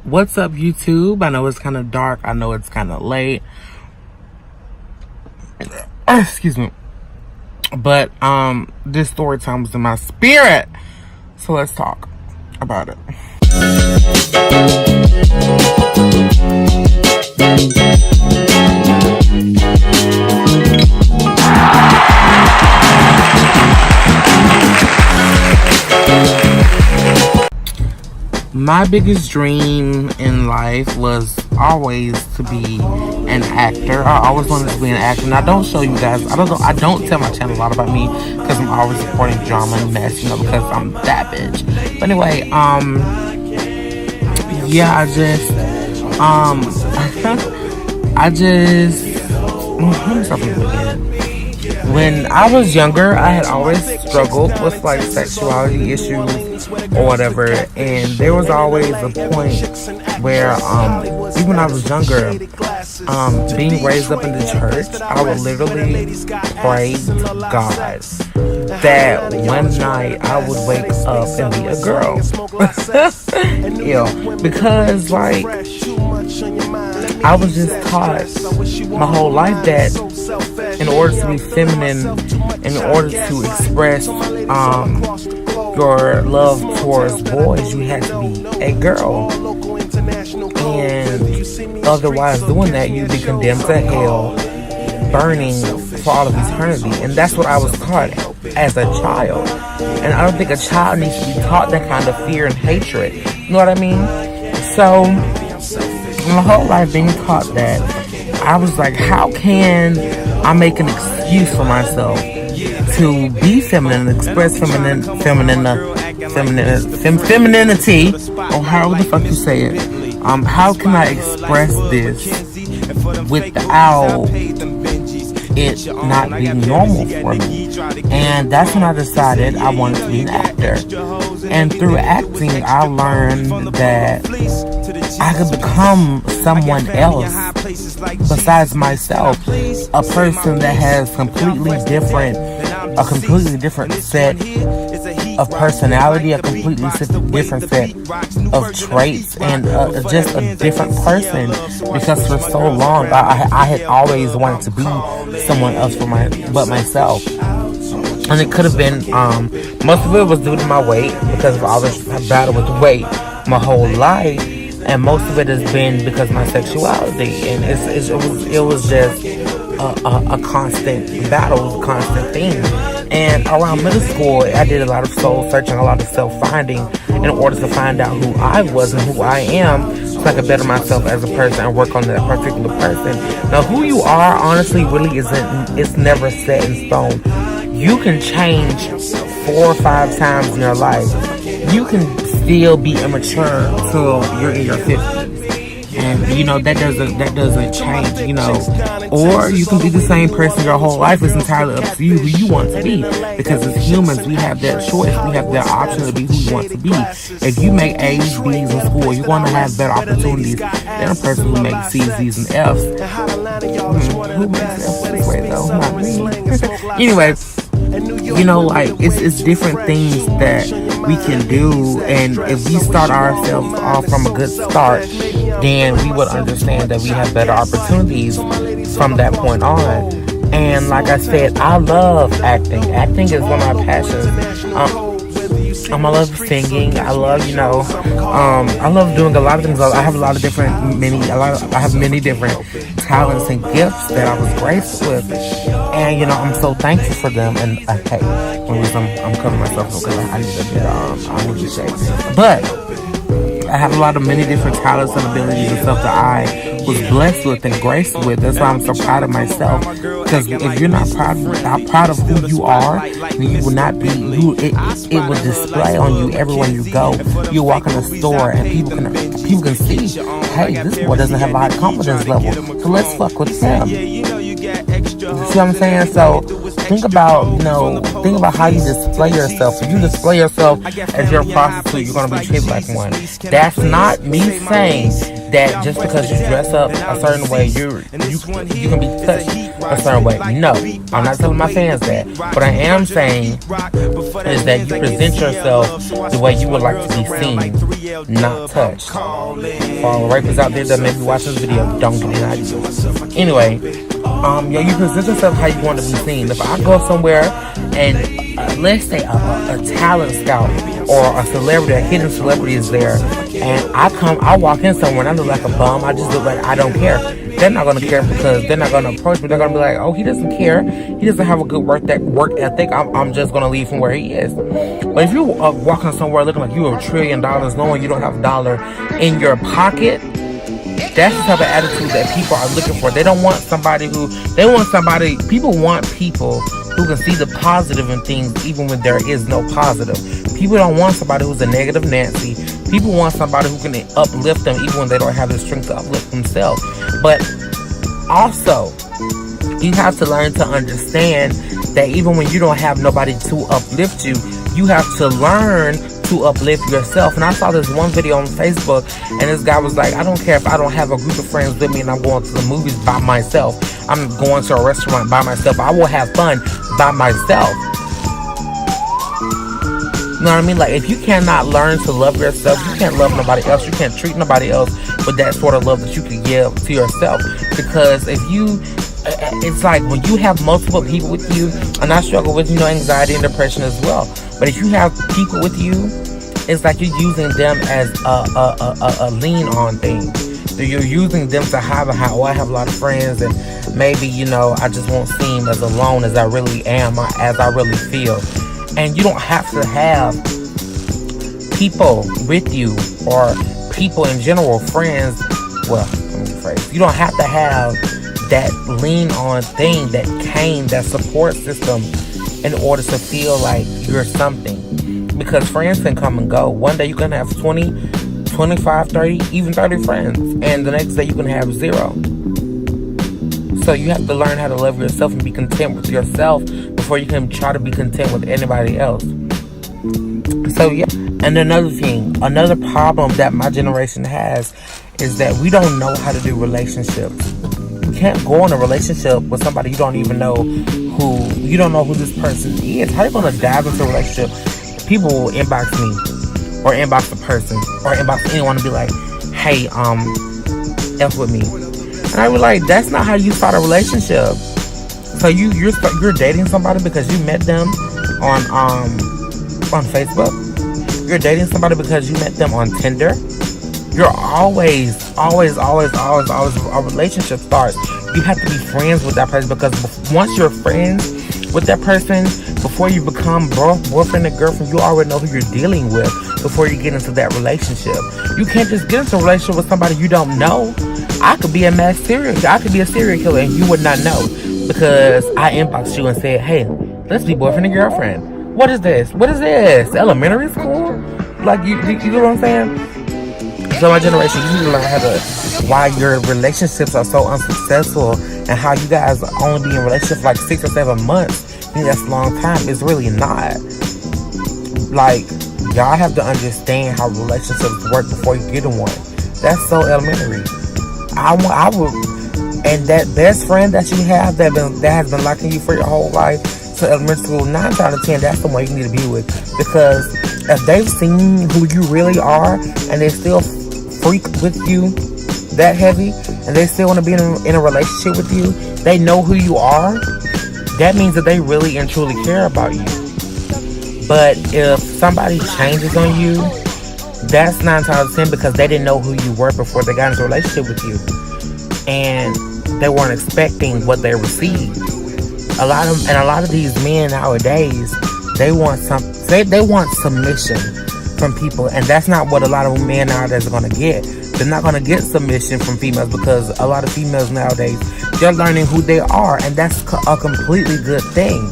What's up, YouTube? I know it's kind of dark. I know it's kind of late. Excuse me. But this story time was in my spirit. So let's talk about it. My biggest dream in life was always to be an actor. I always wanted to be an actor. And I don't show you guys. I don't tell my channel a lot about me because I'm always supporting drama and mess, because I'm that bitch. But anyway, yeah, let me stop again. When I was younger, I had always struggled with like sexuality issues or whatever, and there was always a point where even when I was younger, being raised up in the church, I would literally pray to God that one night I would wake up and be a girl. Because like I was just taught my whole life that in order to be feminine, in order to express your love towards boys, you had to be a girl. And otherwise doing that, you'd be condemned to hell, burning for all of eternity. And that's what I was taught as a child. And I don't think a child needs to be taught that kind of fear and hatred. You know what I mean? So my whole life being taught that, I was like, how can I make an excuse for myself to be feminine, express femininity, or however the fuck you say it. How can I express this without it not being normal for me? And that's when I decided I wanted to be an actor. And through acting, I learned that I could become someone else besides myself, a person that has a completely different set of personality, a completely different set of traits, and just a different person. Because for so long, I had always wanted to be someone else but myself. And it could have been, most of it was due to my weight, because I've always battled with weight my whole life. And most of it has been because of my sexuality, and it was just a constant battle, a constant thing. And around middle school, I did a lot of soul searching, a lot of self-finding in order to find out who I was and who I am, so I could better myself as a person and work on that particular person. Now, who you are, honestly, really it's never set in stone. You can change 4 or 5 times in your life. You can still be immature till you're in your 50s, and that doesn't change, or you can be the same person your whole life. It's entirely up to you who you want to be, because as humans we have that choice, we have that option to be who you want to be. If you make A's, B's in school, you want to have better opportunities than a person who makes C's, D's, and F's. Who makes F's this way though? Not me. Anyway, it's different things that we can do, and if we start ourselves off from a good start, then we would understand that we have better opportunities from that point on. And like I said, I love acting. Acting is one of my passions. I love singing. I love, I love doing a lot of things. I have many different talents and gifts that I was graced with, and I'm so thankful for them. And hey, I'm covering myself because I need to shake. But I have many different talents and abilities and stuff that I was blessed with and graced with. That's why I'm so proud of myself. Because if you're not proud of who you are, then you will not be. It will display on you everywhere you go. You walk in the store and people can see, hey, this boy doesn't have a high confidence level, so let's fuck with him. You see what I'm saying? So think about how you display yourself. If you display yourself as your prostitute, you're gonna be treated like one. That's not me saying that just because you dress up a certain way, you can be touched a certain way. No, I'm not telling my fans that. What I am saying is that you present yourself the way you would like to be seen, not touched. For all the rapers out there that may be watching this video, don't get it out of you. Anyway, you present yourself how you want to be seen. If I go somewhere and let's say a talent scout or a celebrity, a hidden celebrity is there, and I walk in somewhere and I look like a bum, I just look like I don't care. They're not going to care because they're not going to approach me. They're going to be like, oh, he doesn't care. He doesn't have a good work ethic. I'm just going to leave from where he is. But if you walking somewhere looking like you have $1 trillion, knowing you don't have a dollar in your pocket, that's the type of attitude that people are looking for. They don't want people want people who can see the positive in things even when there is no positive. People don't want somebody who's a negative Nancy. People want somebody who can uplift them even when they don't have the strength to uplift themselves. But also, you have to learn to understand that even when you don't have nobody to uplift you, you have to learn to uplift yourself. And I saw this one video on Facebook, and this guy was like, I don't care if I don't have a group of friends with me and I'm going to the movies by myself. I'm going to a restaurant by myself. I will have fun by myself. You know what I mean? Like, if you cannot learn to love yourself, you can't love nobody else. You can't treat nobody else with that sort of love that you can give to yourself. Because it's like when you have multiple people with you, and I struggle with, anxiety and depression as well. But if you have people with you, it's like you're using them as a lean on thing. So you're using them to have I have a lot of friends, and maybe, I just won't seem as alone as I really am, as I really feel. And you don't have to have people with you, or people in general, friends. Well, let me rephrase. You don't have to have that lean on thing, that support system in order to feel like you're something. Because friends can come and go. One day you can have 20, 25, 30, even 30 friends. And the next day you can have 0. So you have to learn how to love yourself and be content with yourself before you can try to be content with anybody else. So yeah. And another problem that my generation has is that we don't know how to do relationships. You can't go in a relationship with somebody you don't know who this person is. How are you going to dive into a relationship? People will inbox me, or inbox the person, or inbox anyone and be like, hey, F with me. And I was like, that's not how you start a relationship. So you're dating somebody because you met them on Facebook. You're dating somebody because you met them on Tinder. You're always a relationship starts. You have to be friends with that person, because once you're friends with that person, before you become boyfriend and girlfriend, you already know who you're dealing with before you get into that relationship. You can't just get into a relationship with somebody you don't know. I could be a serial killer and you would not know, because I inboxed you and said, hey, let's be boyfriend and girlfriend. What is this? Elementary school? Like, you know what I'm saying? So my generation, you need to learn why your relationships are so unsuccessful, and how you guys only be in relationships like 6 or 7 months. I think that's a long time. It's really not. Like, y'all have to understand how relationships work before you get in one. That's so elementary. I would, and that best friend that you have that has been liking you for your whole life, to elementary school, 9 out of 10, that's the one you need to be with. Because if they've seen who you really are, and they still freak with you that heavy, and they still want to be in a relationship with you, they know who you are, that means that they really and truly care about you. But if somebody changes on you, that's 9 out of 10 because they didn't know who you were before they got into a relationship with you, and they weren't expecting what they received. A lot of these men nowadays, they want submission from people, and that's not what a lot of men nowadays are going to get. They're not going to get submission from females, because a lot of females nowadays, they're learning who they are, and that's a completely good thing.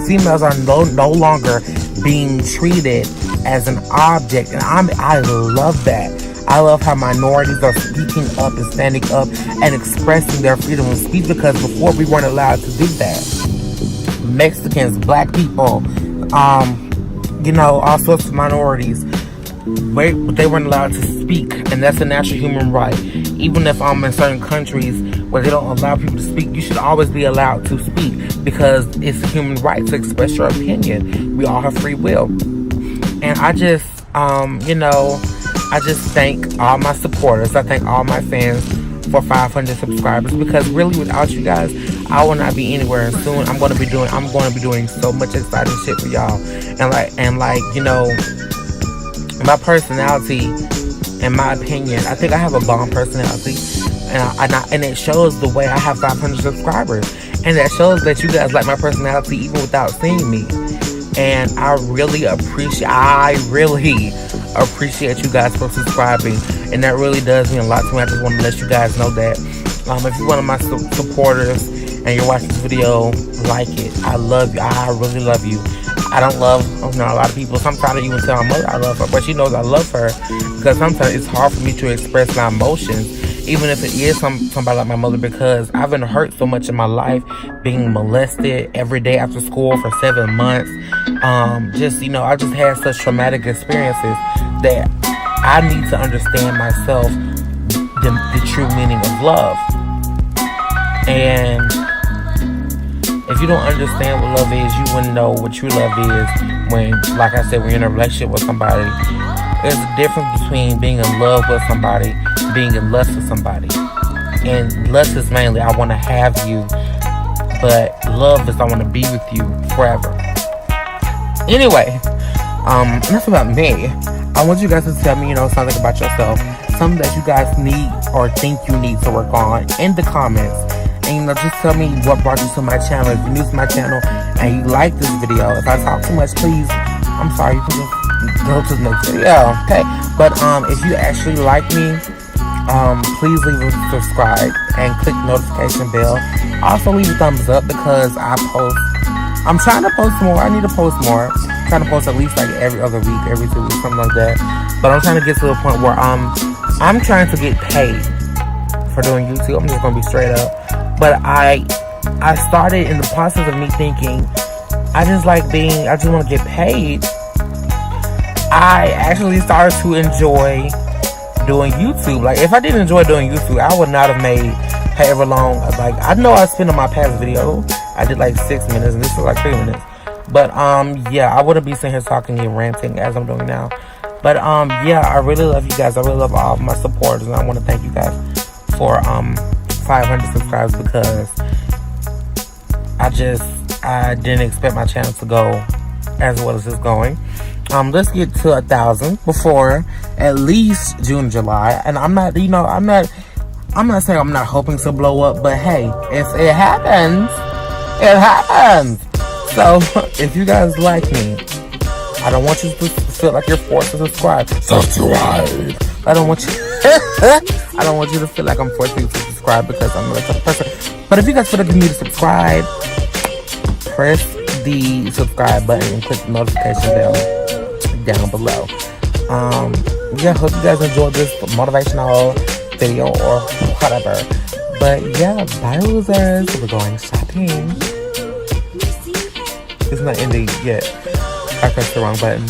Females are no longer being treated as an object, and I love that. I love how minorities are speaking up and standing up and expressing their freedom of speech, because before we weren't allowed to do that. Mexicans, black people, all sorts of minorities. they weren't allowed to speak, and that's a natural human right. Even if I'm in certain countries where they don't allow people to speak, you should always be allowed to speak, because it's a human right to express your opinion. We all have free will. And I just, I just thank all my supporters. I thank all my fans for 500 subscribers, because really without you guys, I will not be anywhere. And soon I'm going to be doing so much exciting shit for y'all. And like, my personality, in my opinion, I think I have a bomb personality, and it shows the way I have 500 subscribers, and that shows that you guys like my personality even without seeing me. And I really appreciate you guys for subscribing, and that really does mean a lot to me. I just want to let you guys know that if you're one of my supporters and you're watching this video, like it. I love you. I really love you. I don't love a lot of people. Sometimes I even tell my mother I love her, but she knows I love her, because sometimes it's hard for me to express my emotions, even if it is somebody like my mother, because I've been hurt so much in my life, being molested every day after school for 7 months. I just had such traumatic experiences that I need to understand myself, the true meaning of love. And if you don't understand what love is, you wouldn't know what true love is when, like I said, when you're in a relationship with somebody. There's a difference between being in love with somebody, being in lust with somebody. And lust is mainly, I want to have you, but love is, I want to be with you forever. Anyway, enough about me. I want you guys to tell me, something about yourself, something that you guys need or think you need to work on in the comments. And just tell me what brought you to my channel. If you're new to my channel and you like this video, if I talk too much, please, I'm sorry, you can just go to the next video, okay? But if you actually like me, please leave a subscribe and click the notification bell. Also leave a thumbs up, because I'm trying to post more. I need to post more. I'm trying to post at least like every other week, every 2 weeks, something like that. But I'm trying to get to a point where I'm trying to get paid for doing YouTube. I'm just gonna be straight up. But I started in the process of me thinking, I just want to get paid. I actually started to enjoy doing YouTube. Like, if I didn't enjoy doing YouTube, I would not have made however long. Like, I know I spent on my past video, I did like 6 minutes, and this was like 3 minutes. But yeah, I wouldn't be sitting here talking and ranting as I'm doing now. But yeah, I really love you guys. I really love all of my supporters, and I want to thank you guys for 500 subscribers, because I didn't expect my channel to go as well as it's going. Let's get to 1,000 before at least June, July. And I'm not saying I'm not hoping to blow up, but hey, if it happens, it happens. So if you guys like me, I don't want you to feel like you're forced to subscribe. I don't want you to feel like I'm forcing you to subscribe, because I'm not a type of person. But if you guys feel like you need to subscribe, press the subscribe button and click the notification bell down below. Yeah, hope you guys enjoyed this motivational video or whatever. But yeah, bye losers. We're going shopping. It's not ending yet. I pressed the wrong button.